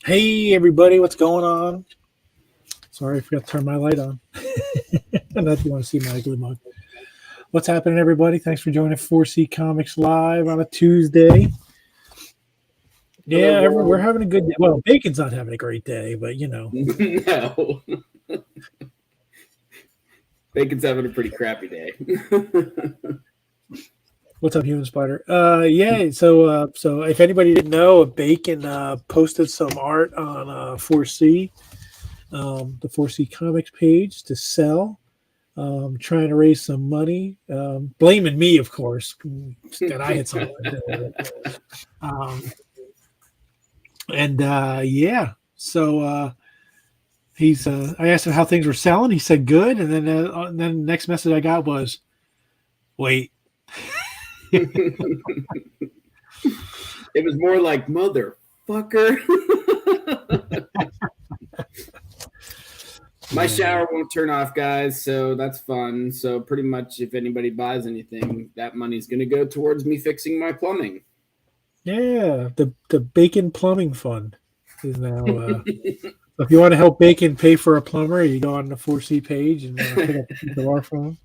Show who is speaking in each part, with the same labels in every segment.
Speaker 1: Hey everybody, what's going on? Sorry, I forgot to turn my light on. Not that you want to see my ugly mug. What's happening, everybody? Thanks for joining 4C Comics Live on a Tuesday.
Speaker 2: Hello,
Speaker 1: Yeah, we're
Speaker 2: world.
Speaker 1: having a good day. Well, Bacon's not having a great day, but you know.
Speaker 2: No. Bacon's having a pretty crappy day.
Speaker 1: What's up, Human Spider? Yeah. So if anybody didn't know, Bacon posted some art on 4C, the 4C Comics page to sell. Trying to raise some money, blaming me, of course, that I had something to do with it. And yeah, so he's. I asked him how things were selling. He said good, and then the next message I got was, "Wait."
Speaker 2: It was more like motherfucker. My shower won't turn off, guys, so that's fun. So pretty much, if anybody buys anything, that money's gonna go towards me fixing my plumbing.
Speaker 1: Yeah, the Bacon Plumbing Fund is now. If you want to help Bacon pay for a plumber, you go on the 4C page and pick up a piece of our phone.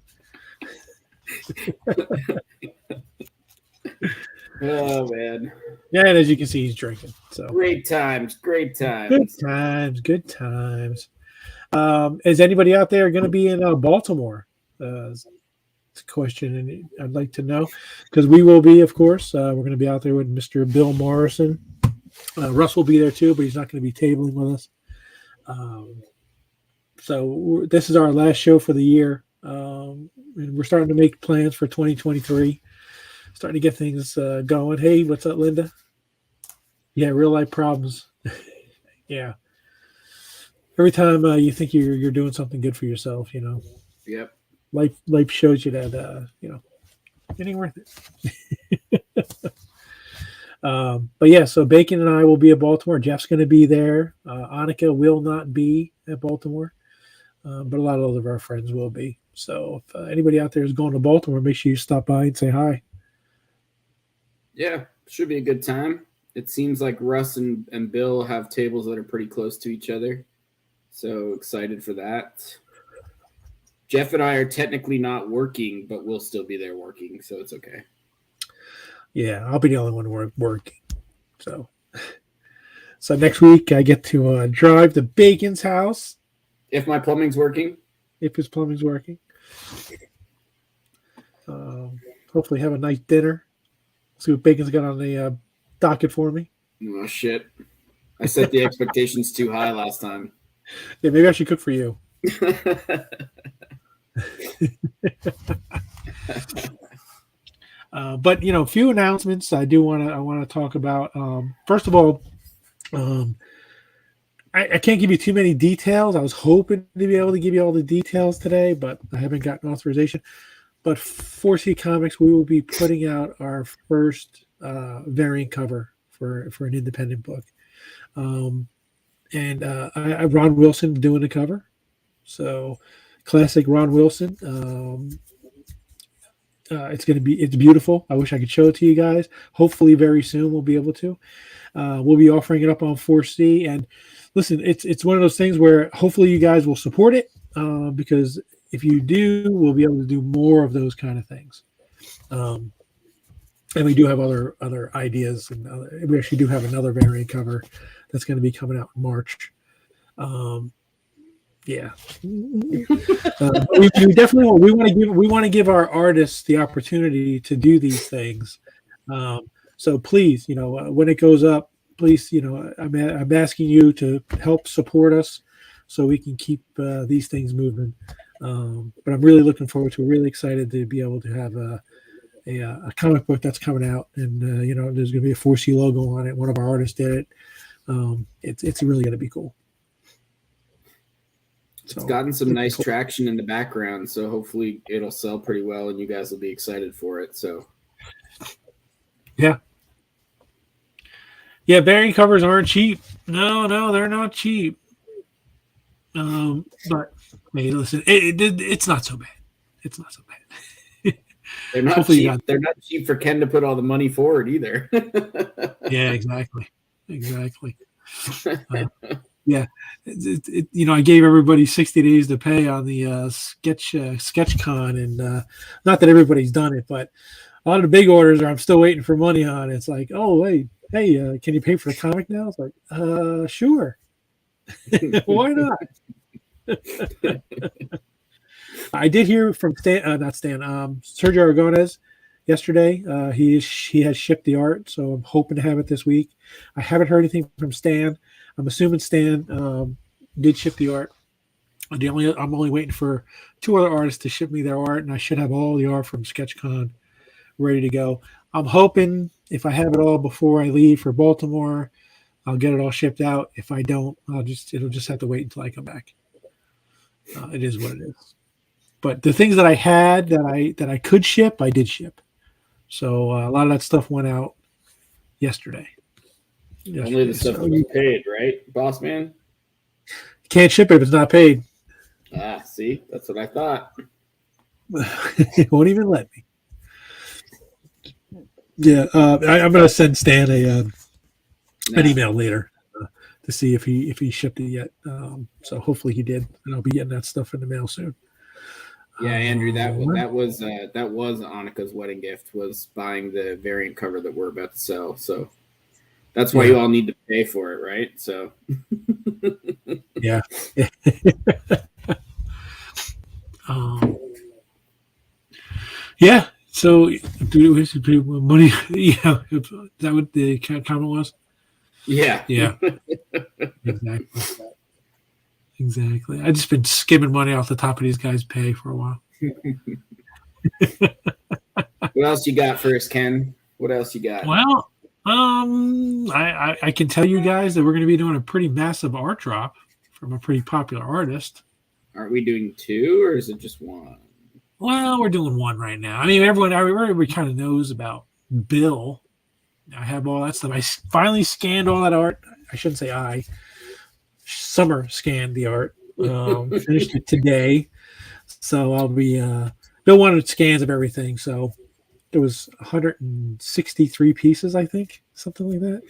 Speaker 2: Oh man!
Speaker 1: Yeah, and as you can see, he's drinking. So
Speaker 2: Great times, great
Speaker 1: good
Speaker 2: times.
Speaker 1: times, good times. Is anybody out there going to be in Baltimore? It's a question, and I'd like to know because we will be, of course. We're going to be out there with Mr. Bill Morrison. Russ will be there too, but he's not going to be tabling with us. So this is our last show for the year, and we're starting to make plans for 2023. Starting to get things going. Hey, what's up, Linda? Yeah, real life problems. Yeah. Every time you think you're doing something good for yourself, you know,
Speaker 2: Yep.
Speaker 1: life shows you that it ain't worth it. But yeah, so Bacon and I will be at Baltimore. Jeff's going to be there. Annika will not be at Baltimore, but a lot of our friends will be. So if anybody out there is going to Baltimore, make sure you stop by and say hi.
Speaker 2: Yeah, should be a good time. It seems like Russ and Bill have tables that are pretty close to each other. So excited for that. Jeff and I are technically not working, but we'll still be there working, so it's okay.
Speaker 1: Yeah, I'll be the only one working. So next week I get to drive to Bacon's house
Speaker 2: If my plumbing's working,
Speaker 1: if his plumbing's working. Hopefully have a nice dinner. See what Bacon's got on the docket for me.
Speaker 2: oh shit. I set the expectations too high last time.
Speaker 1: Yeah, maybe I should cook for you. But a few announcements I want to talk about. First of all, I can't give you too many details. I was hoping to be able to give you all the details today, but I haven't gotten authorization. But 4C Comics, we will be putting out our first variant cover for an independent book. And I Ron Wilson doing the cover. So classic Ron Wilson. It's beautiful. I wish I could show it to you guys. Hopefully very soon we'll be able to. We'll be offering it up on 4C. And listen, it's one of those things where hopefully you guys will support it because if you do, we'll be able to do more of those kind of things. And we do have other ideas, and we actually do have another variant cover that's going to be coming out in March. Yeah, we definitely we want to give our artists the opportunity to do these things. So please, when it goes up, please, I'm asking you to help support us so we can keep these things moving. But I'm really looking forward to. Really excited to be able to have a comic book that's coming out, and there's going to be a 4C logo on it. One of our artists did it. It's really going to be cool.
Speaker 2: It's gotten some nice traction in the background, so hopefully it'll sell pretty well, and you guys will be excited for it. So,
Speaker 1: yeah, variant covers aren't cheap. No, they're not cheap. But hey, listen, it's not so bad. It's not so bad.
Speaker 2: They're not cheap. They're not cheap for Ken to put all the money forward either.
Speaker 1: Yeah, exactly. Yeah, I gave everybody 60 days to pay on the SketchCon, and not that everybody's done it, but a lot of the big orders I'm still waiting for money on. It's like, oh wait, hey, can you pay for the comic now? It's like, sure, why not? I did hear from Sergio Aragonés yesterday. He has shipped the art, so I'm hoping to have it this week. I haven't heard anything from Stan. I'm assuming Stan did ship the art. I'm only waiting for 2 other artists to ship me their art, and I should have all the art from SketchCon ready to go. I'm hoping if I have it all before I leave for Baltimore, I'll get it all shipped out. If I don't, it'll just have to wait until I come back. It is what it is. But the things that I had that I could ship, I did ship. So a lot of that stuff went out yesterday.
Speaker 2: Only the stuff that was paid, right, boss man?
Speaker 1: Can't ship it if it's not paid.
Speaker 2: See, that's what I thought.
Speaker 1: It won't even let me. Yeah, I'm going to send Stan an email later to see if he shipped it yet. So hopefully he did, and I'll be getting that stuff in the mail soon.
Speaker 2: Yeah, Andrew, that was Annika's wedding gift, was buying the variant cover that we're about to sell. So that's why you all need to pay for it, right? So
Speaker 1: yeah. Yeah. So money. Yeah, is that what the comment was?
Speaker 2: Yeah.
Speaker 1: Yeah. Exactly. I just been skimming money off the top of these guys' pay for a while.
Speaker 2: What else you got for us, Ken? What else you got?
Speaker 1: Well, I can tell you guys that we're going to be doing a pretty massive art drop from a pretty popular artist.
Speaker 2: Aren't we doing 2, or is it just 1?
Speaker 1: Well, we're doing 1 right now. I mean, everybody kind of knows about Bill. I have all that stuff. I finally scanned all that art. I shouldn't say Summer scanned the art. Finished it today. So I'll be Bill wanted scans of everything. So there was 163 pieces, I think, something like that.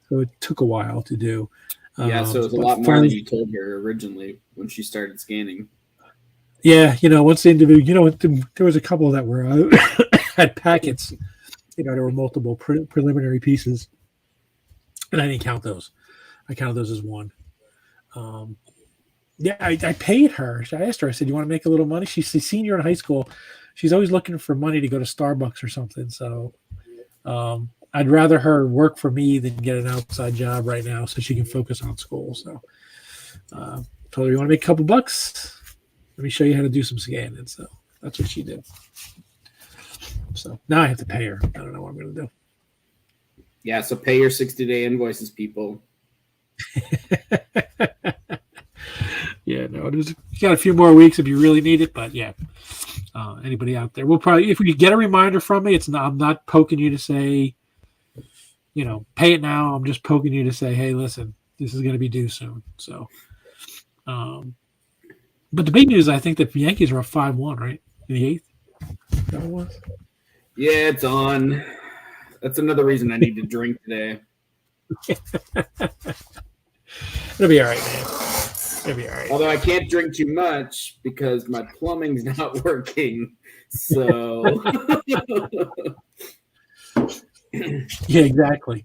Speaker 1: So it took a while to do.
Speaker 2: Yeah, so it was a lot more than you told her originally when she started scanning.
Speaker 1: Yeah, once the individual, there was a couple that were had packets. There were multiple preliminary pieces, and I didn't count those. I counted those as 1. Yeah, I paid her. I asked her. I said, "You want to make a little money?" She's a senior in high school. She's always looking for money to go to Starbucks or something. So I'd rather her work for me than get an outside job right now, so she can focus on school. So told her, "You want to make a couple bucks? Let me show you how to do some scanning." So that's what she did. So now I have to pay her. I don't know what I'm going to do.
Speaker 2: Yeah, so pay your 60-day invoices, people.
Speaker 1: Yeah, no, you got a few more weeks if you really need it, but yeah, anybody out there, we'll probably, if we get a reminder from me, I'm not poking you to say, pay it now. I'm just poking you to say, hey, listen, this is going to be due soon. So, but the big news, I think that the Yankees are up 5-1, right? In the 8th? That was?
Speaker 2: Yeah, it's on. That's another reason I need to drink today.
Speaker 1: It'll be all right, man. It'll be all right.
Speaker 2: Although I can't drink too much because my plumbing's not working. So
Speaker 1: yeah, exactly.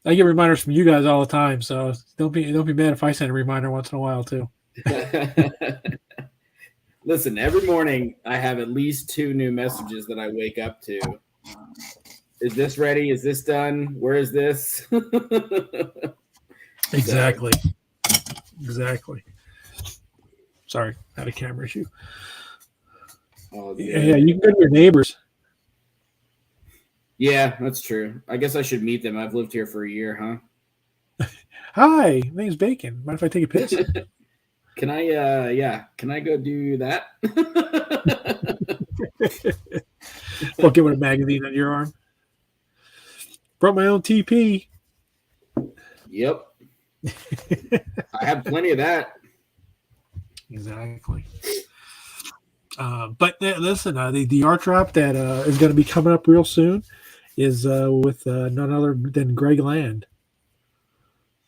Speaker 1: I get reminders from you guys all the time, so don't be mad if I send a reminder once in a while too.
Speaker 2: Listen, every morning I have at least 2 new messages that I wake up to. Is this ready? Is this done? Where is this?
Speaker 1: Exactly. Sorry, I had a camera issue.
Speaker 2: Oh,
Speaker 1: yeah, you can go to your neighbors.
Speaker 2: Yeah, that's true. I guess I should meet them. I've lived here for a year, huh?
Speaker 1: Hi, my name's Bacon. Mind if I take a piss?
Speaker 2: Can I go do that?
Speaker 1: Walking with a magazine on your arm. Brought my own TP.
Speaker 2: Yep. I have plenty of that.
Speaker 1: Exactly. But listen, the art drop that is going to be coming up real soon is with none other than Greg Land.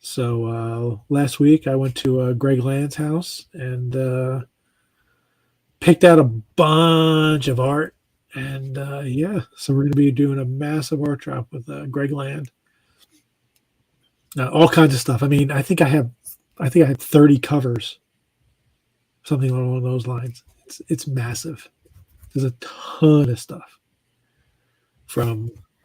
Speaker 1: So last week I went to Greg Land's house and picked out a bunch of art. And so we're going to be doing a massive art drop with Greg Land. All kinds of stuff. I mean, I think I had 30 covers, something along those lines. It's massive. There's a ton of stuff.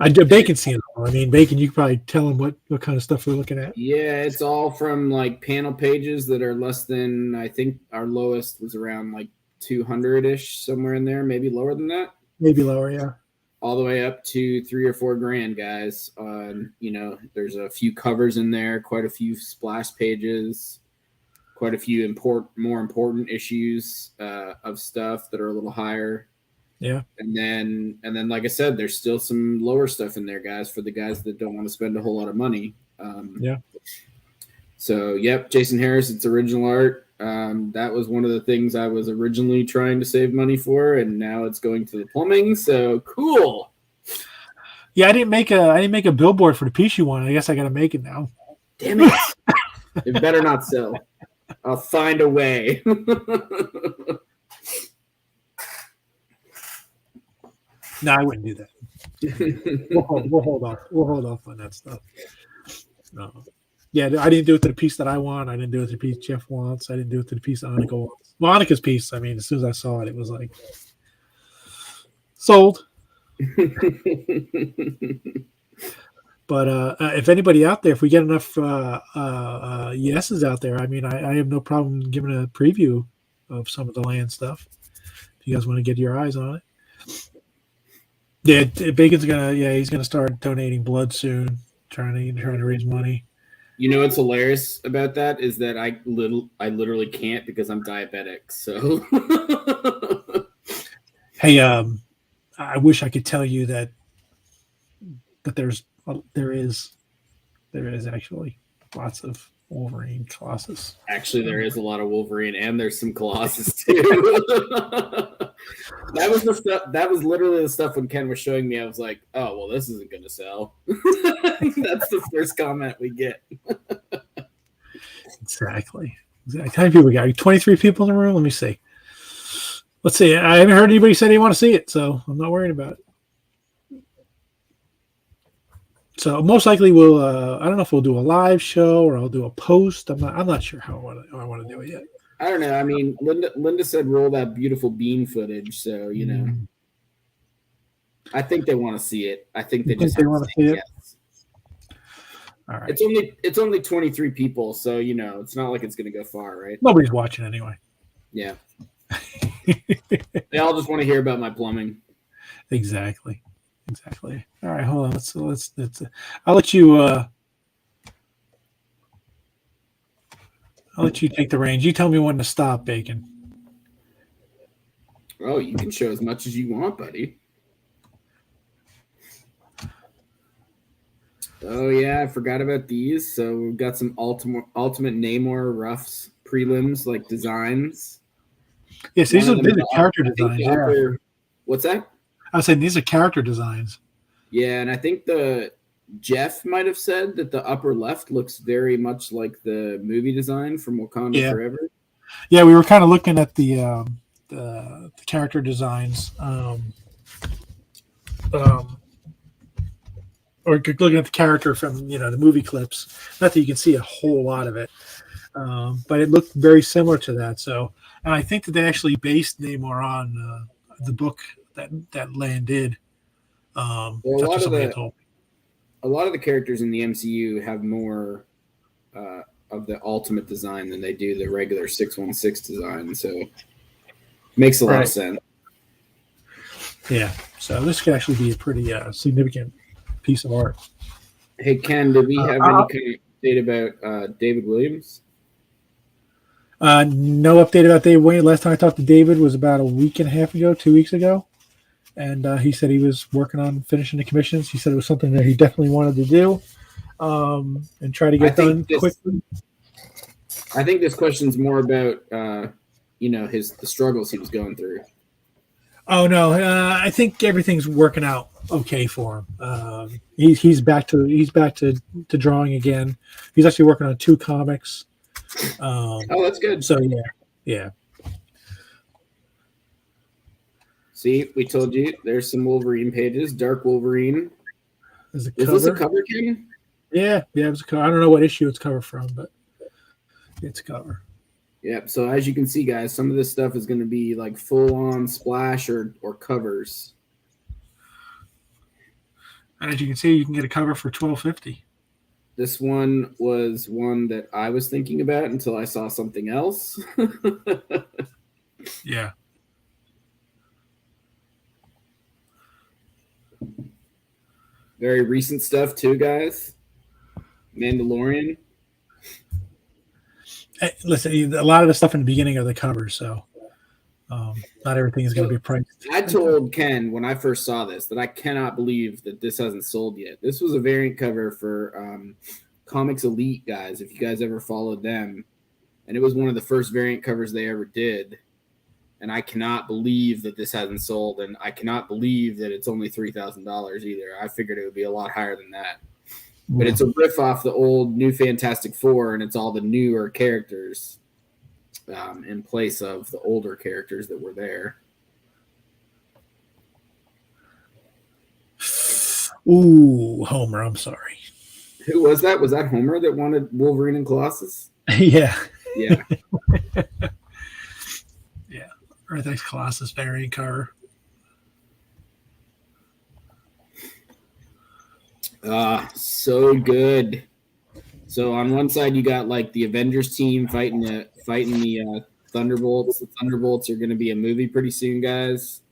Speaker 1: Bacon seen it all. I mean, Bacon, you could probably tell him what kind of stuff we're looking at.
Speaker 2: Yeah, it's all from like panel pages that are less than, I think our lowest was around like 200-ish, somewhere in there, maybe lower than that.
Speaker 1: Maybe lower, yeah.
Speaker 2: All the way up to $3 or $4 grand, guys. There's a few covers in there, quite a few splash pages, quite a few more important issues of stuff that are a little higher.
Speaker 1: Yeah.
Speaker 2: And then, like I said, there's still some lower stuff in there, guys, for the guys that don't want to spend a whole lot of money.
Speaker 1: Yeah.
Speaker 2: So, yep, Jason Harris, it's original art. That was one of the things I was originally trying to save money for, and now it's going to the plumbing. So cool.
Speaker 1: Yeah, I didn't make a billboard for the piece you want. I guess I got to make it now.
Speaker 2: Damn it! It better not sell. I'll find a way.
Speaker 1: No, I wouldn't do that. We'll hold off. We'll hold off on that stuff. No. Yeah, I didn't do it to the piece that I want. I didn't do it to the piece Jeff wants. I didn't do it to the piece Annika wants. Well, Annika's piece, I mean, as soon as I saw it, it was like sold. But if anybody out there, if we get enough yeses out there, I mean, I have no problem giving a preview of some of the land stuff. If you guys want to get your eyes on it. Yeah, Bacon's he's gonna start donating blood soon, trying to raise money.
Speaker 2: You know what's hilarious about that is that I literally can't because I'm diabetic. So,
Speaker 1: hey, I wish I could tell you that, but there is actually lots of Wolverine Colossus.
Speaker 2: Actually, there is a lot of Wolverine, and there's some Colossus too. That was the stuff. That was literally the stuff when Ken was showing me. I was like, "Oh, well, this isn't going to sell." That's the first comment we get.
Speaker 1: Exactly. How many people we got? 23 people in the room. Let me see. Let's see. I haven't heard anybody say they want to see it, so I'm not worried about it. So most likely we'll. I don't know if we'll do a live show or I'll do a post. I'm not sure how I want to do it yet.
Speaker 2: I don't know. I mean, Linda said roll that beautiful bean footage, so you know. I think they want to see it. I think they just want to see it. Yes.
Speaker 1: All right.
Speaker 2: It's only 23 people, so you know it's not like it's going to go far, right?
Speaker 1: Nobody's watching anyway.
Speaker 2: Yeah. They all just want to hear about my plumbing.
Speaker 1: Exactly. All right, hold on. Let's. I'll let you. I'll let you take the reins. You tell me when to stop, Bacon.
Speaker 2: Oh, you can show as much as you want, buddy. Oh, yeah, I forgot about these. So we've got some ultimate NAMOR roughs, prelims, like designs.
Speaker 1: Yes, these are character designs. Yeah.
Speaker 2: What's that?
Speaker 1: I was saying these are character designs.
Speaker 2: Yeah, and I think Jeff might have said that the upper left looks very much like the movie design from Wakanda Forever.
Speaker 1: Yeah, we were kind of looking at the character designs, or looking at the character from the movie clips. Not that you can see a whole lot of it, but it looked very similar to that. So, and I think that they actually based Namor on the book that Land did.
Speaker 2: Well, a lot of the characters in the MCU have more of the ultimate design than they do the regular 616 design, so it makes a lot of sense.
Speaker 1: Yeah, so this could actually be a pretty significant piece of art.
Speaker 2: Hey, Ken, did we have any kind of update about David Williams?
Speaker 1: No update about David Williams. Last time I talked to David was about a week and a half ago, 2 weeks ago. And he said he was working on finishing the commissions. He said it was something that he definitely wanted to do and try to get done quickly.
Speaker 2: I think this question's more about, the struggles he was going through.
Speaker 1: Oh no, I think everything's working out okay for him. He's back to drawing again. He's actually working on 2 comics.
Speaker 2: Oh, that's good.
Speaker 1: So yeah.
Speaker 2: See, we told you there's some Wolverine pages. Dark Wolverine.
Speaker 1: Is
Speaker 2: this a cover, Ken?
Speaker 1: Yeah, it was a cover. I don't know what issue it's cover from, but it's a cover.
Speaker 2: Yep. So as you can see, guys, some of this stuff is going to be like full-on splash or covers.
Speaker 1: And as you can see, you can get a cover for $12.50.
Speaker 2: This one was one that I was thinking about until I saw something else.
Speaker 1: Yeah.
Speaker 2: Very recent stuff too, guys. Mandalorian.
Speaker 1: Hey, listen, a lot of the stuff in the beginning are the covers, so not everything is going to be priced.
Speaker 2: I told Ken when I first saw this that I cannot believe that this hasn't sold yet. This was a variant cover for Comics Elite, guys, if you guys ever followed them. And it was one of the first variant covers they ever did. And I cannot believe that this hasn't sold, and I cannot believe that it's only $3,000 either. I figured it would be a lot higher than that. But it's a riff off the old New Fantastic Four, and it's all the newer characters in place of the older characters that were there.
Speaker 1: Ooh, Homer, I'm sorry.
Speaker 2: Who was that? Was that Homer that wanted Wolverine and Colossus?
Speaker 1: Yeah.
Speaker 2: Yeah.
Speaker 1: Yeah. Earth X Colossus variant cover.
Speaker 2: So good. So on one side you got like the Avengers team fighting the Thunderbolts. The Thunderbolts are going to be a movie pretty soon, guys.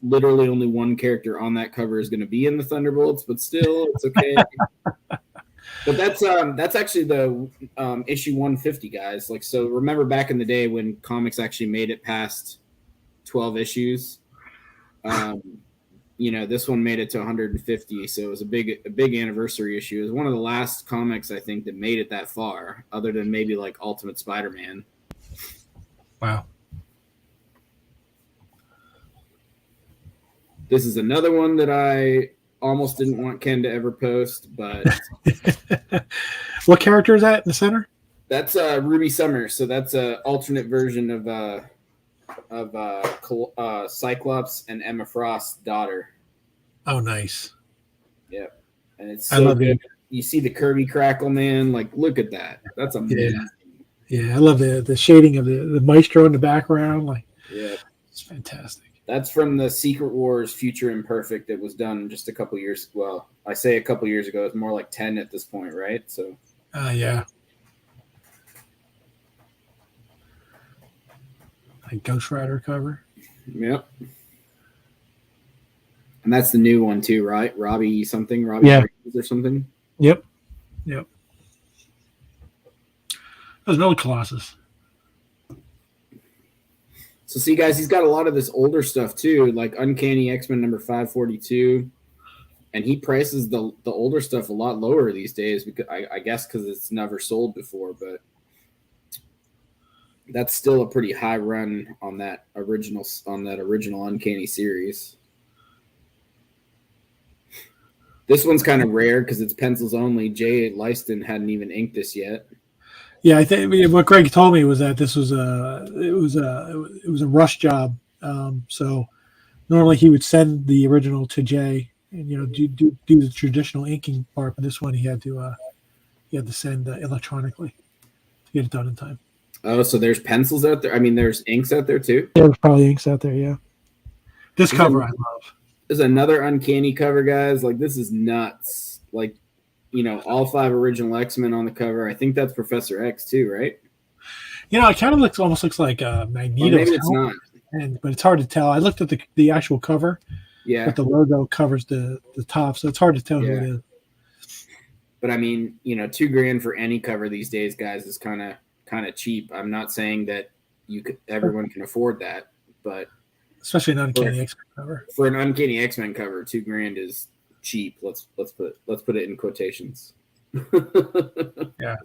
Speaker 2: Literally only one character on that cover is going to be in the Thunderbolts, but still it's okay. But that's actually the issue 150, guys. Like, so remember back in the day when comics actually made it past 12 issues. This one made it to 150, so it was a big anniversary issue. It was one of the last comics, I think, that made it that far, other than maybe like Ultimate Spider-Man.
Speaker 1: Wow.
Speaker 2: This is another one that I almost didn't want Ken to ever post, but
Speaker 1: what character is that in the center?
Speaker 2: That's Ruby Summers. So that's an alternate version of Cyclops and Emma Frost's daughter.
Speaker 1: Oh, nice.
Speaker 2: Yep. And it's so good. It. You see the Kirby crackle, man. Like, look at that. That's amazing.
Speaker 1: Yeah, I love the shading of the maestro in the background. Like,
Speaker 2: yeah,
Speaker 1: it's fantastic.
Speaker 2: That's from the Secret Wars Future Imperfect that was done just a couple years. Well, I say a couple years ago. It's more like 10 at this point, right? So.
Speaker 1: Yeah. Like Ghost Rider cover.
Speaker 2: Yep. And that's the new one too, right? Robbie something, Robbie
Speaker 1: yeah.
Speaker 2: or something.
Speaker 1: Yep. There's no Colossus.
Speaker 2: So see, guys, he's got a lot of this older stuff too, like Uncanny X-Men number 542, and he prices the older stuff a lot lower these days because I guess because it's never sold before, but that's still a pretty high run on that original Uncanny series. This one's kind of rare because it's pencils only. Jay Leiston hadn't even inked this yet.
Speaker 1: Yeah, I think what Greg told me was that this was it was a rush job. So normally he would send the original to Jay and do the traditional inking part, but this one he had to send electronically to get it done in time.
Speaker 2: Oh, so there's pencils out there. I mean, there's inks out there too.
Speaker 1: Yeah, there's probably inks out there. Yeah, this cover I love.
Speaker 2: There's another Uncanny cover, guys. Like, this is nuts. Like, all 5 original X-Men on the cover. I think that's Professor X too, right?
Speaker 1: It kind of almost looks like Magneto.
Speaker 2: Maybe it's not.
Speaker 1: But it's hard to tell. I looked at the actual cover.
Speaker 2: Yeah.
Speaker 1: But the logo covers the top, so it's hard to tell who it is.
Speaker 2: But I mean, $2,000 for any cover these days, guys, is kind of cheap. I'm not saying that everyone can afford that, but
Speaker 1: especially an Uncanny X-Men cover.
Speaker 2: For an Uncanny X-Men cover, $2,000 is cheap. Let's put it in quotations.
Speaker 1: Yeah.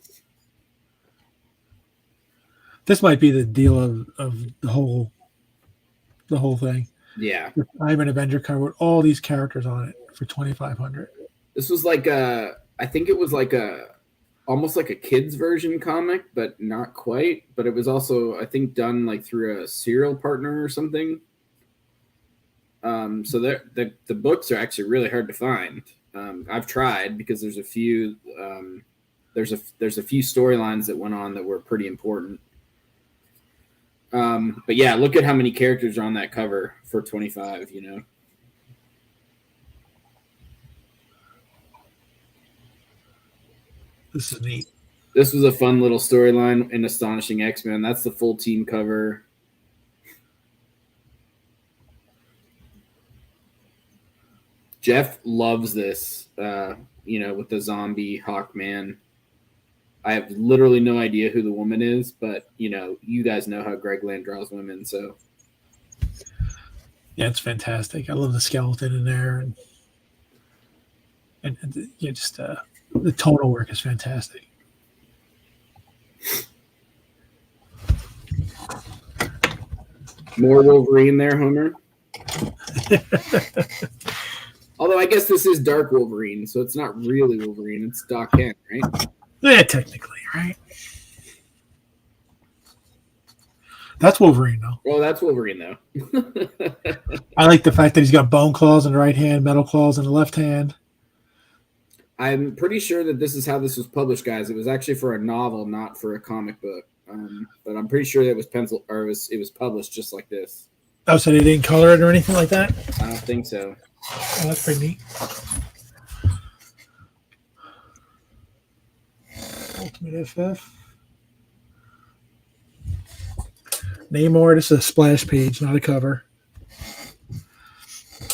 Speaker 1: This might be the deal of the whole the whole thing.
Speaker 2: Yeah.
Speaker 1: I'm an Avenger cover with all these characters on it for $2,500.
Speaker 2: This was like I think it was like almost like a kid's version comic, but not quite. But it was also, I think, done like through a serial partner or something. So the books are actually really hard to find. I've tried because there's a few there's a few storylines that went on that were pretty important. But yeah, look at how many characters are on that cover for 25. You know.
Speaker 1: This is neat.
Speaker 2: This was a fun little storyline in Astonishing X-Men. That's the full team cover. Jeff loves this, with the zombie Hawkman. I have literally no idea who the woman is, but, you guys know how Greg Land draws women, so.
Speaker 1: Yeah, it's fantastic. I love the skeleton in there. And just the tonal work is fantastic.
Speaker 2: More Wolverine there, Homer. Although I guess this is Dark Wolverine, so it's not really Wolverine. It's Doc Kent, right?
Speaker 1: Yeah, technically, right? That's Wolverine, though.
Speaker 2: Well, that's Wolverine, though.
Speaker 1: I like the fact that he's got bone claws in the right hand, metal claws in the left hand.
Speaker 2: I'm pretty sure that this is how this was published, guys. It was actually for a novel, not for a comic book. But I'm pretty sure that it was it was published just like this.
Speaker 1: Oh, so they didn't color it or anything like that?
Speaker 2: I don't think so.
Speaker 1: Oh, that's pretty neat. Ultimate FF. NAMOR, this is a splash page, not a cover.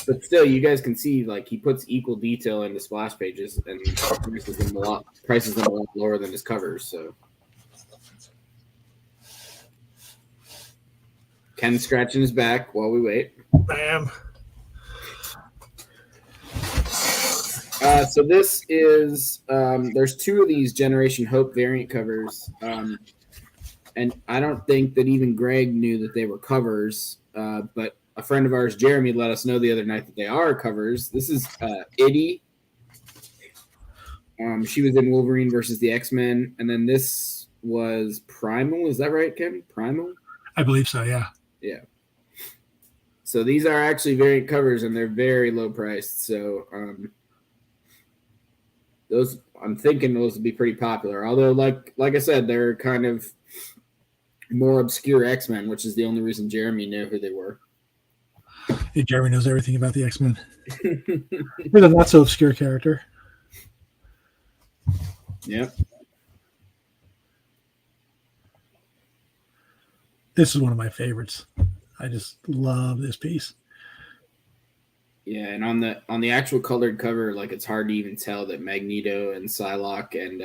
Speaker 2: But still, you guys can see, like, he puts equal detail into splash pages and prices them a lot lower than his covers, so. Ken scratching his back while we wait.
Speaker 1: Bam.
Speaker 2: So this is, there's two of these Generation Hope variant covers. And I don't think that even Greg knew that they were covers. But a friend of ours, Jeremy, let us know the other night that they are covers. This is Iddy. She was in Wolverine versus the X-Men. And then this was Primal. Is that right, Ken? Primal?
Speaker 1: I believe so, yeah.
Speaker 2: Yeah. So these are actually variant covers, and they're very low priced. So I'm thinking those would be pretty popular. Although, like I said, they're kind of more obscure X-Men, which is the only reason Jeremy knew who they were.
Speaker 1: Hey, Jeremy knows everything about the X-Men. He's a not so obscure character.
Speaker 2: Yep.
Speaker 1: This is one of my favorites. I just love this piece.
Speaker 2: Yeah, and on the actual colored cover, like, it's hard to even tell that Magneto and Psylocke and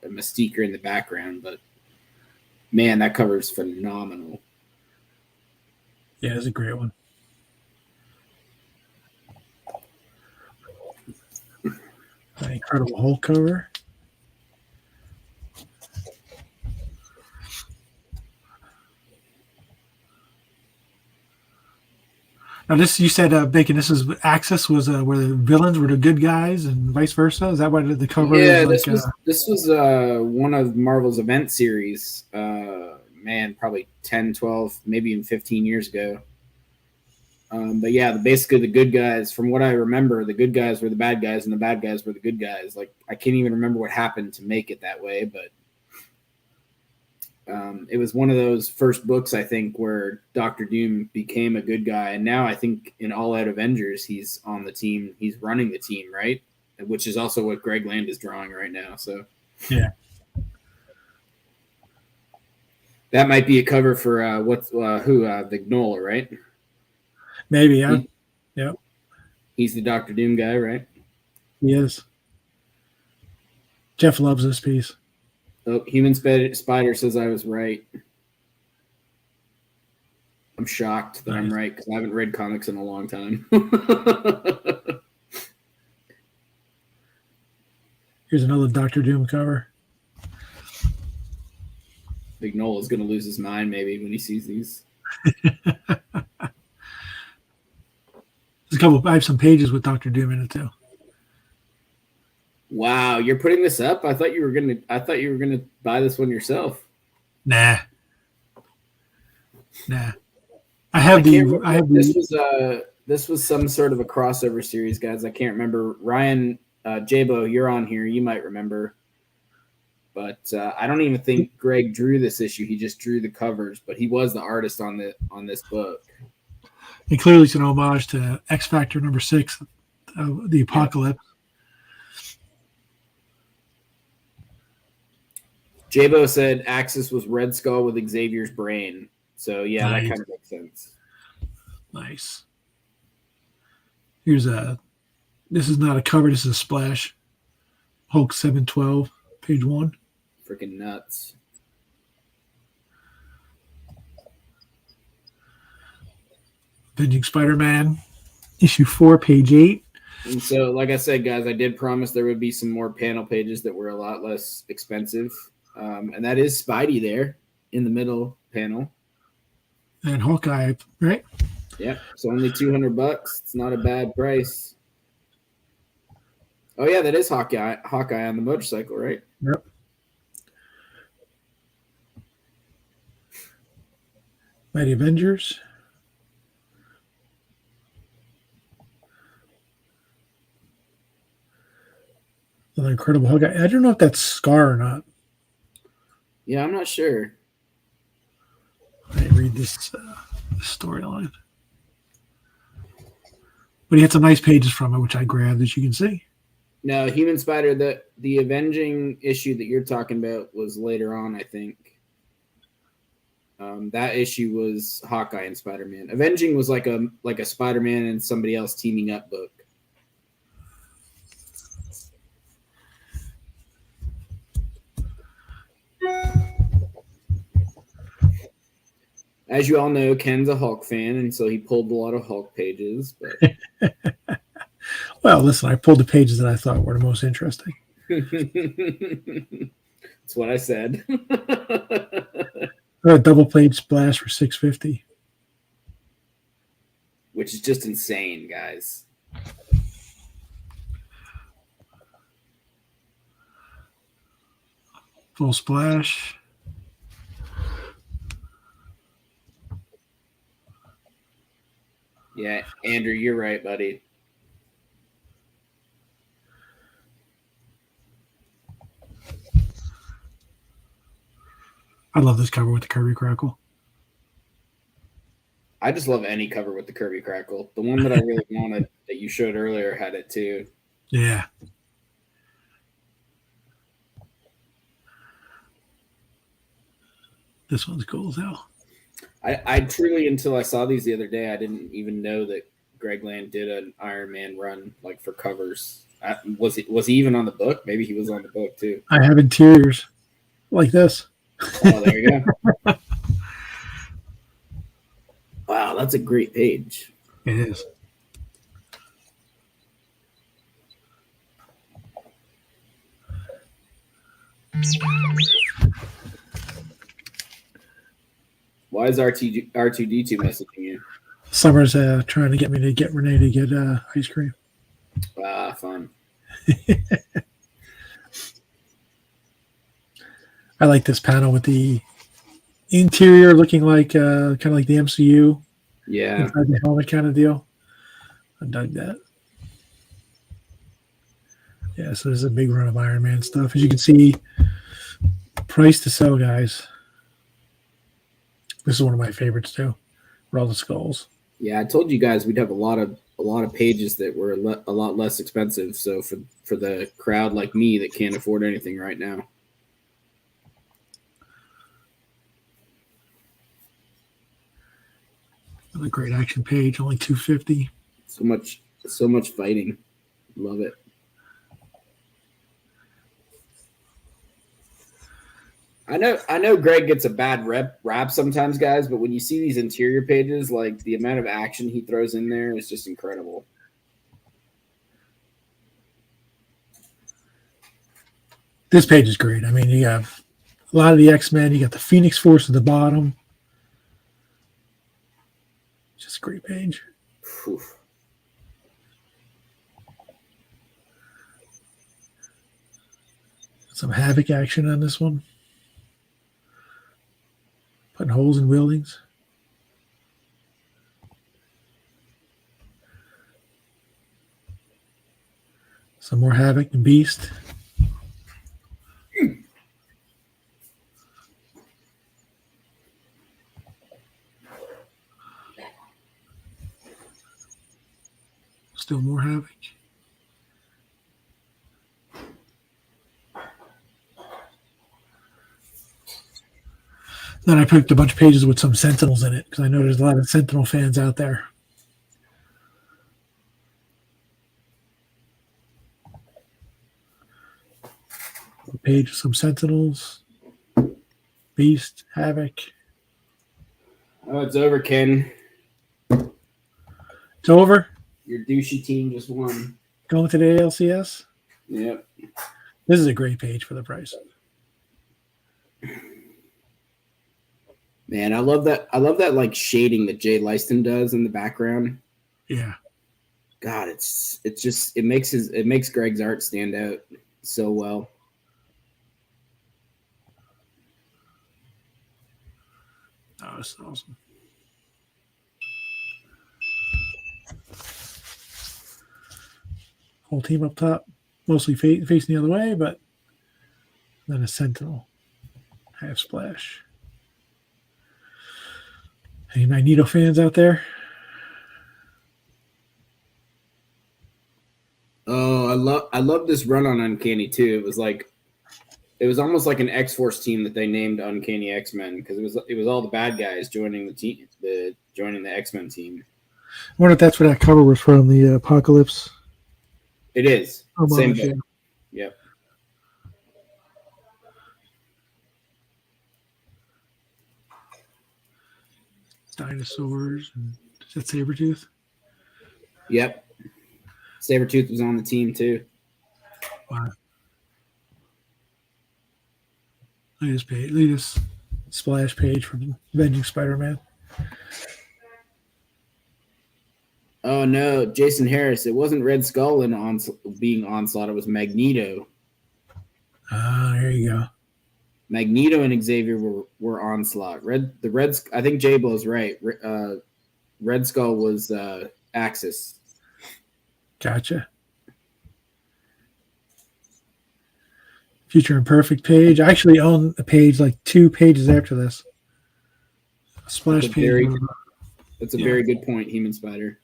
Speaker 2: Mystique are in the background, but man, that cover is phenomenal.
Speaker 1: Yeah, it's a great one. An Incredible Hulk cover. Now, this, you said, Bacon, this is Axis was where the villains were the good guys and vice versa. Is that what the cover is?
Speaker 2: Yeah, this was one of Marvel's event series, probably 10, 12, maybe even 15 years ago. But yeah, basically the good guys, from what I remember, the good guys were the bad guys and the bad guys were the good guys. Like, I can't even remember what happened to make it that way, but it was one of those first books, I think, where Dr. Doom became a good guy. And now I think in All Out Avengers, he's on the team. He's running the team, right? Which is also what Greg Land is drawing right now. So
Speaker 1: yeah,
Speaker 2: that might be a cover for Vignola, right?
Speaker 1: Maybe, yeah. Yeah.
Speaker 2: He's the Dr. Doom guy, right?
Speaker 1: He is. Jeff loves this piece.
Speaker 2: Oh, Human Spider says I was right. I'm shocked that I'm right because I haven't read comics in a long time.
Speaker 1: Here's another Dr. Doom cover.
Speaker 2: Big Noel is going to lose his mind maybe when he sees these.
Speaker 1: I have some pages with Dr. Doom in it too.
Speaker 2: Wow, you're putting this up? I thought you were gonna buy this one yourself.
Speaker 1: Nah. I have
Speaker 2: this was some sort of a crossover series, guys. I can't remember. Ryan Jabo, you're on here. You might remember. But I don't even think Greg drew this issue. He just drew the covers, but he was the artist on this book.
Speaker 1: It clearly is an homage to X Factor number 6, the Apocalypse.
Speaker 2: Jabo said Axis was Red Skull with Xavier's brain. So, yeah,
Speaker 1: Nice.
Speaker 2: That kind of makes sense.
Speaker 1: Nice. This is not a cover. This is a splash. Hulk 712, page 1.
Speaker 2: Freaking nuts.
Speaker 1: Avenging Spider-Man, issue 4, page 8.
Speaker 2: And so, like I said, guys, I did promise there would be some more panel pages that were a lot less expensive. And that is Spidey there in the middle panel.
Speaker 1: And Hawkeye, right?
Speaker 2: Yeah, so only $200. It's not a bad price. Oh yeah, that is Hawkeye on the motorcycle, right?
Speaker 1: Yep. Mighty Avengers. Another Incredible Hawkeye. I don't know if that's Scar or not.
Speaker 2: Yeah, I'm not sure.
Speaker 1: I read this storyline. But he had some nice pages from it, which I grabbed, as you can see.
Speaker 2: No, Human Spider, the Avenging issue that you're talking about was later on, I think. That issue was Hawkeye and Spider-Man. Avenging was like a Spider-Man and somebody else teaming up book. As you all know, Ken's a Hulk fan, and so he pulled a lot of Hulk pages. But
Speaker 1: well, listen, I pulled the pages that I thought were the most interesting.
Speaker 2: That's what I said.
Speaker 1: A double page splash for $6.50,
Speaker 2: which is just insane, guys.
Speaker 1: Full splash.
Speaker 2: Yeah, Andrew, you're right, buddy.
Speaker 1: I love this cover with the Kirby Crackle.
Speaker 2: I just love any cover with the Kirby Crackle. The one that I really wanted that you showed earlier had it too.
Speaker 1: Yeah. This one's cool as hell.
Speaker 2: I truly, until I saw these the other day, I didn't even know that Greg Land did an Iron Man run like for covers. Was he even on the book? Maybe he was on the book too.
Speaker 1: I have interiors like this.
Speaker 2: Oh, there you go. Wow, that's a great page.
Speaker 1: It is.
Speaker 2: Why is R2D2 messaging you?
Speaker 1: Summer's trying to get me to get Renee to get ice cream.
Speaker 2: Ah, fun.
Speaker 1: I like this panel with the interior looking like kind of like the MCU.
Speaker 2: Yeah.
Speaker 1: Inside the helmet kind of deal. I dug that. Yeah, so this is a big run of Iron Man stuff. As you can see, price to sell, guys. This is one of my favorites too. For all the skulls.
Speaker 2: Yeah, I told you guys we'd have a lot of pages that were a lot less expensive. So for the crowd like me that can't afford anything right now.
Speaker 1: Another great action page, only $2.50.
Speaker 2: So much fighting. Love it. I know Greg gets a bad rap sometimes, guys, but when you see these interior pages, like the amount of action he throws in there is just incredible.
Speaker 1: This page is great. I mean, you have a lot of the X-Men. You got the Phoenix Force at the bottom. Just a great page.
Speaker 2: Oof.
Speaker 1: Some Havoc action on this one. Putting holes in buildings. Some more Havoc and Beast. Still more Havoc. Then I picked a bunch of pages with some Sentinels in it because I know there's a lot of Sentinel fans out there. A page with some Sentinels, Beast, Havoc.
Speaker 2: Oh, it's over, Ken.
Speaker 1: It's over.
Speaker 2: Your douchey team just won.
Speaker 1: Going to the ALCS.
Speaker 2: Yep.
Speaker 1: This is a great page for the price.
Speaker 2: Man, I love that. I love that like shading that Jay Leiston does in the background.
Speaker 1: Yeah.
Speaker 2: God, it makes Greg's art stand out so well.
Speaker 1: Oh, that's awesome. Whole team up top, mostly facing the other way, but then a Sentinel. Half splash. Any Magneto fans out there?
Speaker 2: Oh, I love this run on Uncanny too. It was almost like an X-Force team that they named Uncanny X-Men because it was all the bad guys joining the team, joining the X-Men team.
Speaker 1: I wonder if that's where that cover was from, the Apocalypse.
Speaker 2: It is. Same book. Yep.
Speaker 1: Dinosaurs. And is that Sabretooth?
Speaker 2: Yep. Sabretooth was on the team too.
Speaker 1: Wow. Look at this page. Look at this splash page from Avenging Spider-Man.
Speaker 2: Oh no, Jason Harris. It wasn't Red Skull being Onslaught. It was Magneto.
Speaker 1: Ah, there you go.
Speaker 2: Magneto and Xavier were Onslaught. I think J-Bo's right. Red Skull was Axis.
Speaker 1: Gotcha. Future Imperfect page. I actually own a page like 2 pages after this. A splash page.
Speaker 2: That's a very good point, Human Spider.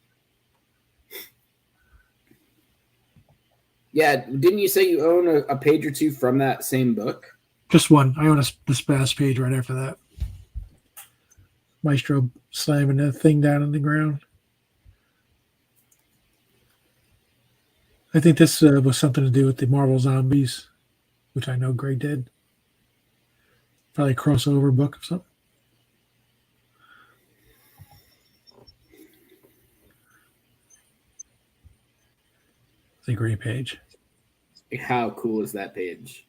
Speaker 2: Yeah, didn't you say you own a page or 2 from that same book?
Speaker 1: Just one. I own the splash page right after that. Maestro slamming that thing down on the ground. I think this was something to do with the Marvel Zombies, which I know Greg did. Probably a crossover book or something. It's a great page.
Speaker 2: How cool is that page?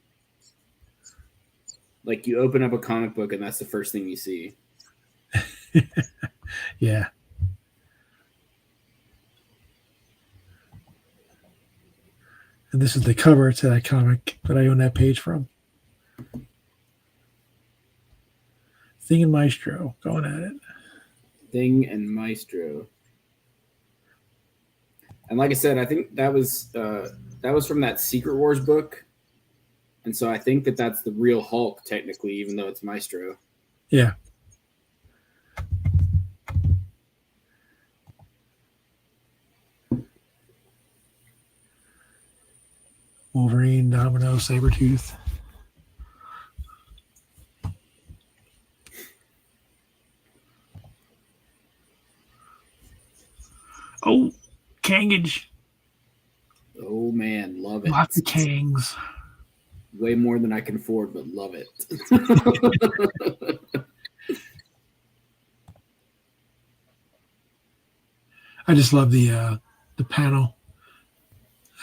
Speaker 2: Like you open up a comic book and that's the first thing you see.
Speaker 1: Yeah. And this is the cover to that comic that I own that page from. Thing and Maestro going at it.
Speaker 2: Thing and Maestro. And like I said, I think that was from that Secret Wars book. And so I think that's the real Hulk, technically, even though it's Maestro.
Speaker 1: Yeah. Wolverine, Domino, Sabretooth. Oh, Kangage.
Speaker 2: Oh, man. Love it.
Speaker 1: Lots of Kangs.
Speaker 2: Way more than I can afford, but love it.
Speaker 1: I just love the panel.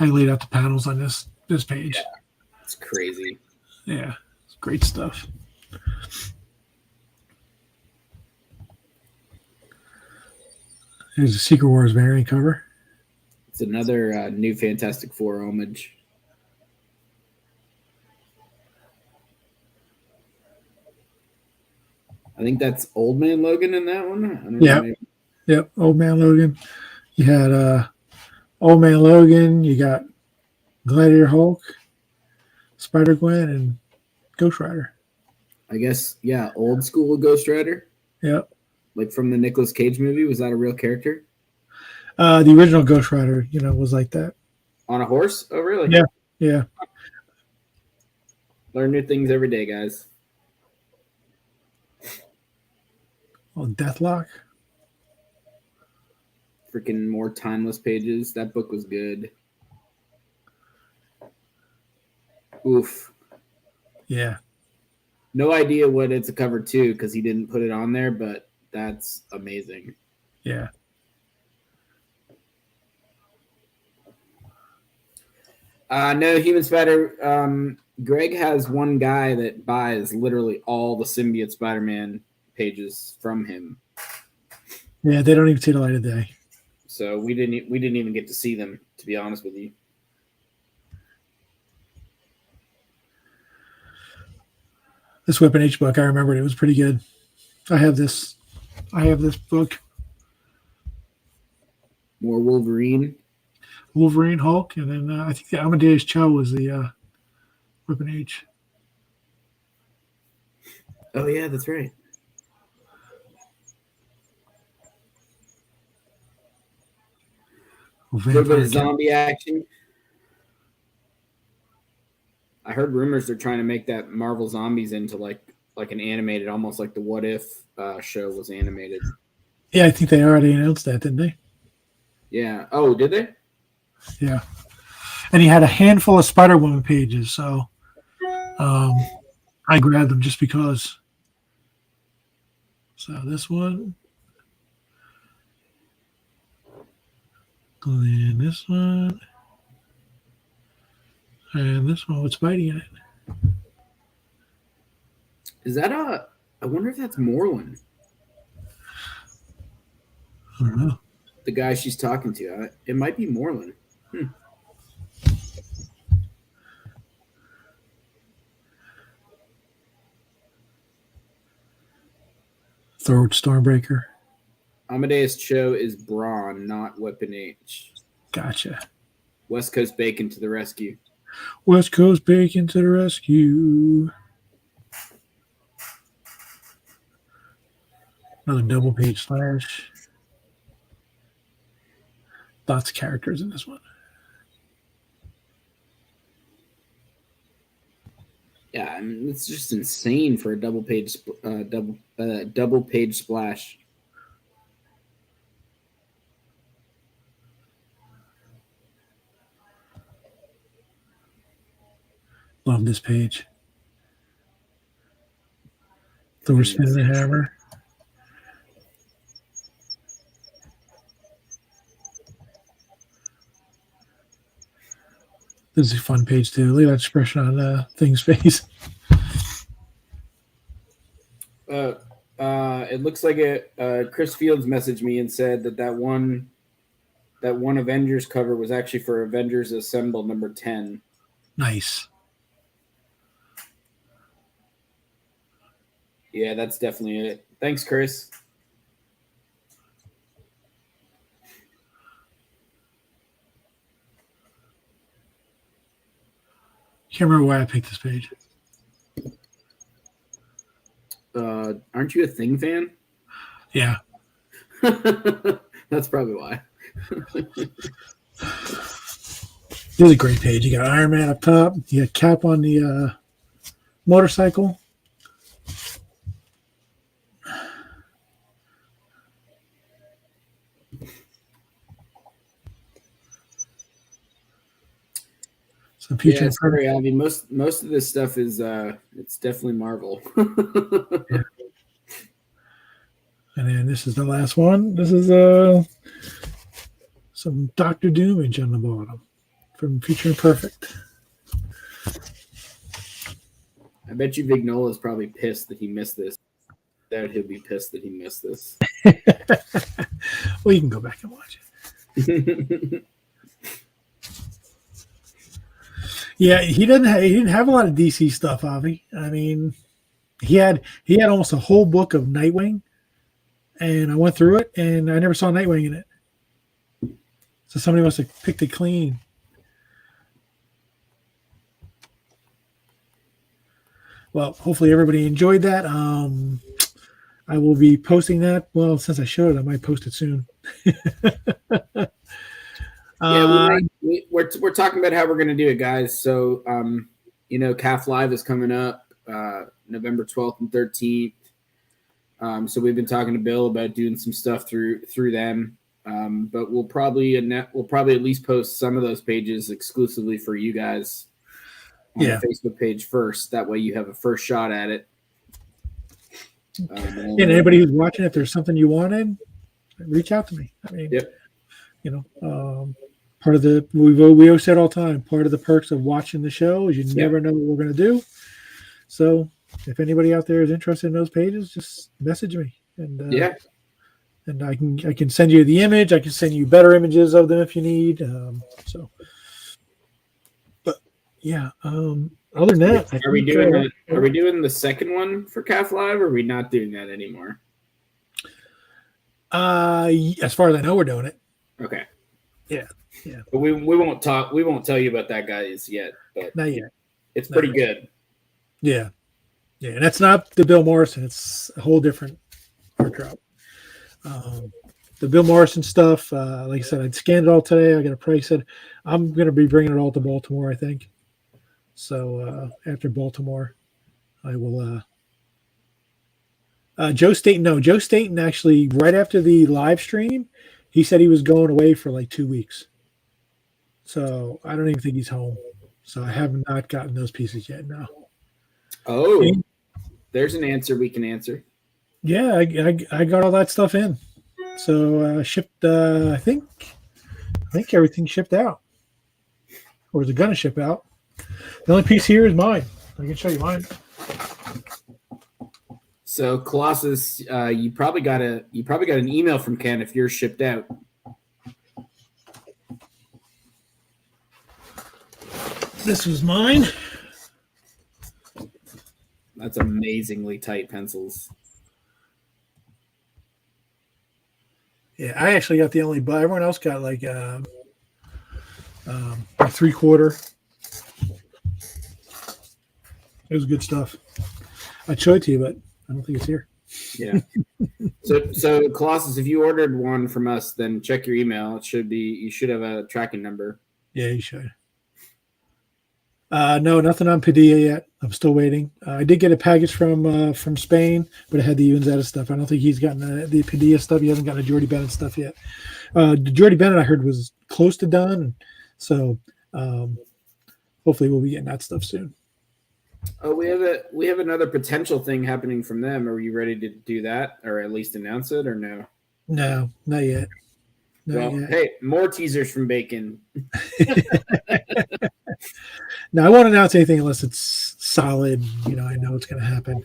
Speaker 1: I laid out the panels on this page.
Speaker 2: Yeah, it's crazy.
Speaker 1: Yeah, it's great stuff. Here's a Secret Wars variant cover.
Speaker 2: It's another new Fantastic Four homage. I think that's Old Man Logan in that one. I don't know,
Speaker 1: Yeah.
Speaker 2: maybe.
Speaker 1: Yep. Old Man Logan. You had Old Man Logan. You got Gladiator Hulk, Spider Gwen, and Ghost Rider.
Speaker 2: I guess, yeah, old school Ghost Rider.
Speaker 1: Yep.
Speaker 2: Like from the Nicolas Cage movie. Was that a real character?
Speaker 1: The original Ghost Rider, was like that.
Speaker 2: On a horse? Oh, really?
Speaker 1: Yeah. Yeah.
Speaker 2: Learn new things every day, guys.
Speaker 1: Oh, Deathlock.
Speaker 2: Freaking more timeless pages. That book was good. Oof.
Speaker 1: Yeah.
Speaker 2: No idea what it's a cover to because he didn't put it on there, but that's amazing.
Speaker 1: Yeah.
Speaker 2: No, Human Spider. Greg has one guy that buys literally all the Symbiote Spider-Man pages from him.
Speaker 1: Yeah, they don't even see the light of day.
Speaker 2: So we didn't even get to see them, to be honest with you.
Speaker 1: This Weapon H book, I remembered it was pretty good. I have this book.
Speaker 2: More Wolverine.
Speaker 1: Wolverine, Hulk, and then I think the Amadeus Cho was the Weapon H.
Speaker 2: Oh yeah, that's right. A little bit of zombie action. I heard rumors they're trying to make that Marvel Zombies into like an animated, almost like the What If show was animated.
Speaker 1: Yeah, I think they already announced that, didn't they?
Speaker 2: Yeah. Oh, did they?
Speaker 1: Yeah. And he had a handful of Spider-Woman pages, so I grabbed them just because. So this one. And this one. And this one with Spidey in it.
Speaker 2: Is that I wonder if that's Moreland.
Speaker 1: I don't know.
Speaker 2: The guy she's talking to. It might be Moreland.
Speaker 1: Third Stormbreaker.
Speaker 2: Amadeus Cho is Brawn, not Weapon H.
Speaker 1: Gotcha.
Speaker 2: West Coast Bacon to the rescue.
Speaker 1: West Coast Bacon to the rescue. Another double page slash. Lots of characters in this one.
Speaker 2: Yeah, I mean, it's just insane for a double page splash.
Speaker 1: Love this page. Thor spinning the hammer. This is a fun page too. Look at that expression on Thing's face.
Speaker 2: It looks like Chris Fields messaged me and said that one Avengers cover was actually for Avengers Assemble number 10.
Speaker 1: Nice.
Speaker 2: Yeah, that's definitely it. Thanks, Chris.
Speaker 1: Can't remember why I picked this page.
Speaker 2: Aren't you a Thing fan?
Speaker 1: Yeah.
Speaker 2: That's probably why.
Speaker 1: This is a great page. You got Iron Man up top. You got Cap on the motorcycle. Some future.
Speaker 2: Yeah, sorry, Avi. Most of this stuff is it's definitely Marvel.
Speaker 1: Yeah. And then this is the last one. This is some Doctor Doomage on the bottom from Future Imperfect.
Speaker 2: I bet you Vignola is probably pissed that he missed this. That he'll be pissed that he missed this.
Speaker 1: Well, you can go back and watch it. Yeah, he didn't have a lot of DC stuff, Avi. I mean, He had almost a whole book of Nightwing, and I went through it, and I never saw Nightwing in it. So somebody must have picked it clean. Well, hopefully everybody enjoyed that. I will be posting that. Well, since I showed it, I might post it soon.
Speaker 2: We're talking about how we're going to do it, guys. So, CAF Live is coming up November 12th and 13th. So we've been talking to Bill about doing some stuff through them. But we'll probably at least post some of those pages exclusively for you guys on the Facebook page first. That way you have a first shot at it. And
Speaker 1: anybody who's watching, if there's something you wanted, reach out to me. I mean, part of the we always said all the time, part of the perks of watching the show is you never know what we're going to do. So if anybody out there is interested in those pages, just message me and and I can send you the image. I can send you better images of them if you need. Other than that,
Speaker 2: are we doing the second one for CAF Live, or are we not doing that anymore?
Speaker 1: As far as I know, we're doing it.
Speaker 2: Okay.
Speaker 1: Yeah.
Speaker 2: But we won't talk. We won't tell you about that guys yet. But
Speaker 1: not yet.
Speaker 2: It's pretty good.
Speaker 1: Yeah. And that's not the Bill Morrison. It's a whole different art drop. The Bill Morrison stuff, like I said, I scanned it all today. I got a price. Said I'm going to be bringing it all to Baltimore, I think. So after Baltimore, I will. Joe Staten actually, right after the live stream, he said he was going away for like 2 weeks. So I don't even think he's home. So I have not gotten those pieces yet. No.
Speaker 2: Oh, there's an answer we can answer.
Speaker 1: Yeah, I got all that stuff in. So shipped. I think everything shipped out, or is it gonna ship out? The only piece here is mine. I can show you mine.
Speaker 2: So Colossus, you probably got an email from Ken if yours shipped out.
Speaker 1: This was mine.
Speaker 2: That's amazingly tight pencils.
Speaker 1: Yeah, I actually got the only, but everyone else got like a 3/4. It was good stuff. I'd show it to you, but I don't think it's here.
Speaker 2: Yeah. So Colossus, if you ordered one from us, then check your email. You should have a tracking number.
Speaker 1: Yeah, you should. No, nothing on Padilla yet. I'm still waiting. I did get a package from Spain, but it had the Unzetta stuff. I don't think he's gotten the Padilla stuff. He hasn't gotten the Jordy Bennett stuff yet. The Jordy Bennett I heard was close to done, so hopefully we'll be getting that stuff soon.
Speaker 2: Oh, we have another potential thing happening from them. Are you ready to do that, or at least announce it, or no?
Speaker 1: No, not yet.
Speaker 2: Hey, more teasers from Bacon.
Speaker 1: No, I won't announce anything unless it's solid. I know it's going to happen.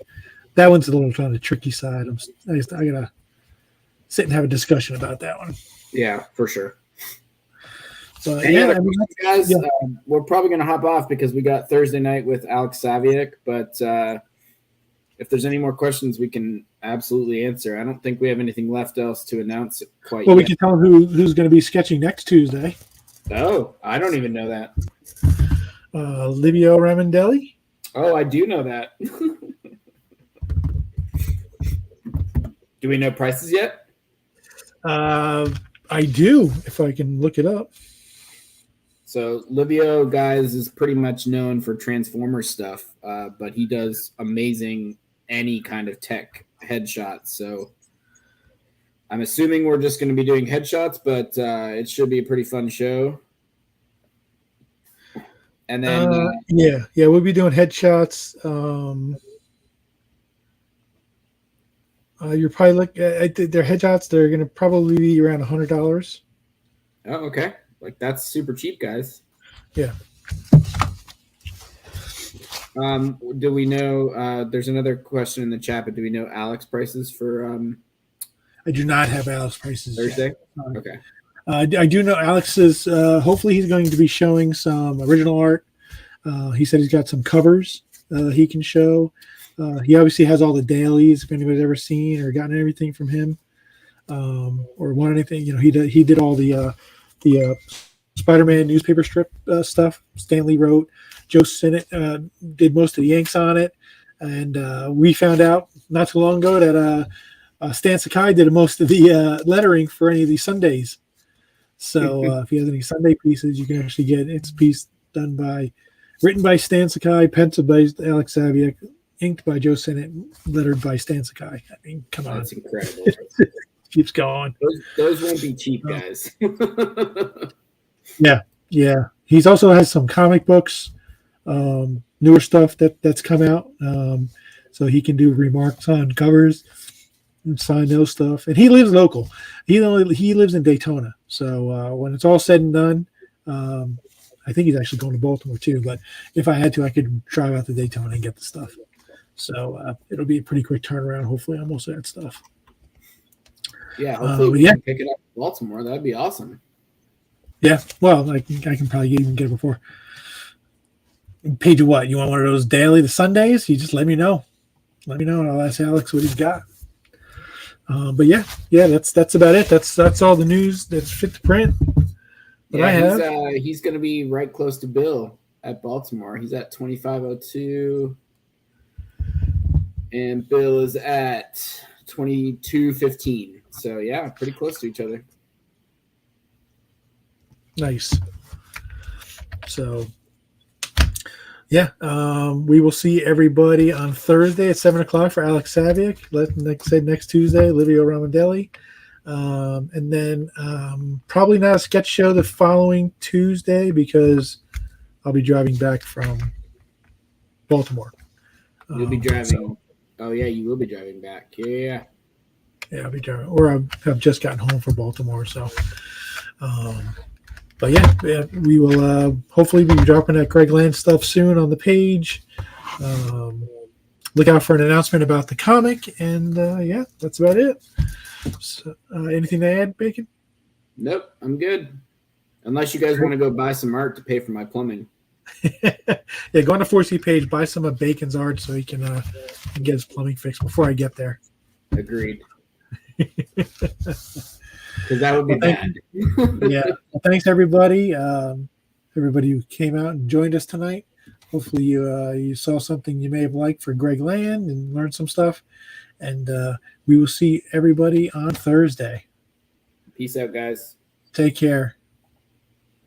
Speaker 1: That one's a little on the tricky side. I gotta sit and have a discussion about that one.
Speaker 2: Yeah, for sure.
Speaker 1: But
Speaker 2: guys, we're probably going to hop off because we got Thursday night with Alex Saviak. But if there's any more questions, we can absolutely answer. I don't think we have anything left else to announce quite yet.
Speaker 1: We can tell who's going to be sketching next Tuesday.
Speaker 2: Oh, I don't even know that.
Speaker 1: Livio Ramondelli.
Speaker 2: Oh, I do know that. Do we know prices yet?
Speaker 1: I do, if I can look it up.
Speaker 2: So Livio, guys, is pretty much known for Transformer stuff, but he does amazing any kind of tech headshots. So I'm assuming we're just going to be doing headshots, but it should be a pretty fun show. And then
Speaker 1: we'll be doing headshots. You're probably their headshots. They're going to probably be around $100.
Speaker 2: Oh, okay. Like that's super cheap, guys.
Speaker 1: Yeah.
Speaker 2: Do we know? There's another question in the chat, but do we know Alex prices for?
Speaker 1: I do not have Alex prices
Speaker 2: Thursday.
Speaker 1: Yet.
Speaker 2: Okay.
Speaker 1: I do know Alex is. Hopefully, he's going to be showing some original art. He said he's got some covers he can show. He obviously has all the dailies. If anybody's ever seen or gotten anything from him, or want anything, he did all the Spider-Man newspaper strip stuff. Stanley wrote. Joe Sinnott did most of the inks on it, and we found out not too long ago that Stan Sakai did most of the lettering for any of these Sundays. So if he has any Sunday pieces, you can actually get its piece written by Stan Sakai, penciled by Alex Saviak, inked by Joe Sinnott, lettered by Stan Sakai. I mean, come on.
Speaker 2: That's incredible.
Speaker 1: Keeps going.
Speaker 2: Those won't be cheap, guys.
Speaker 1: Yeah. He's also has some comic books, newer stuff that's come out. So he can do remarks on covers and sign those stuff. And he lives local. He lives in Daytona. So when it's all said and done, I think he's actually going to Baltimore too. But if I had to, I could drive out to Daytona and get the stuff. So it'll be a pretty quick turnaround, hopefully, on most of that stuff.
Speaker 2: Yeah, hopefully we can pick it up in Baltimore. That'd be awesome.
Speaker 1: Yeah, well, I can probably even get it before. Page of what? You want one of those daily, the Sundays? You just let me know. Let me know, and I'll ask Alex what he's got. But yeah, that's about it. That's all the news that's fit to print that I have.
Speaker 2: He's going to be right close to Bill at Baltimore. He's at 2502, and Bill is at 2215. So yeah, pretty close to each other.
Speaker 1: Nice. So yeah, we will see everybody on Thursday at 7:00 for Alex Saviak. Next Tuesday, Livio Ramondelli. And then probably not a sketch show the following Tuesday because I'll be driving back from Baltimore.
Speaker 2: You'll be driving. Oh yeah, you will be driving back. Yeah,
Speaker 1: I'll be driving, or I've just gotten home from Baltimore. So, but yeah, we will hopefully be dropping that Greg Land stuff soon on the page. Look out for an announcement about the comic, and yeah, that's about it. So, anything to add, Bacon?
Speaker 2: Nope, I'm good. Unless you guys want to go buy some art to pay for my plumbing.
Speaker 1: Yeah, go on the 4C page, buy some of Bacon's art so he can get his plumbing fixed before I get there.
Speaker 2: Agreed. Because that would be bad.
Speaker 1: Yeah. Well, thanks everybody. Everybody who came out and joined us tonight. Hopefully you saw something you may have liked for Greg Land and learned some stuff. And we will see everybody on Thursday.
Speaker 2: Peace out, guys.
Speaker 1: Take care.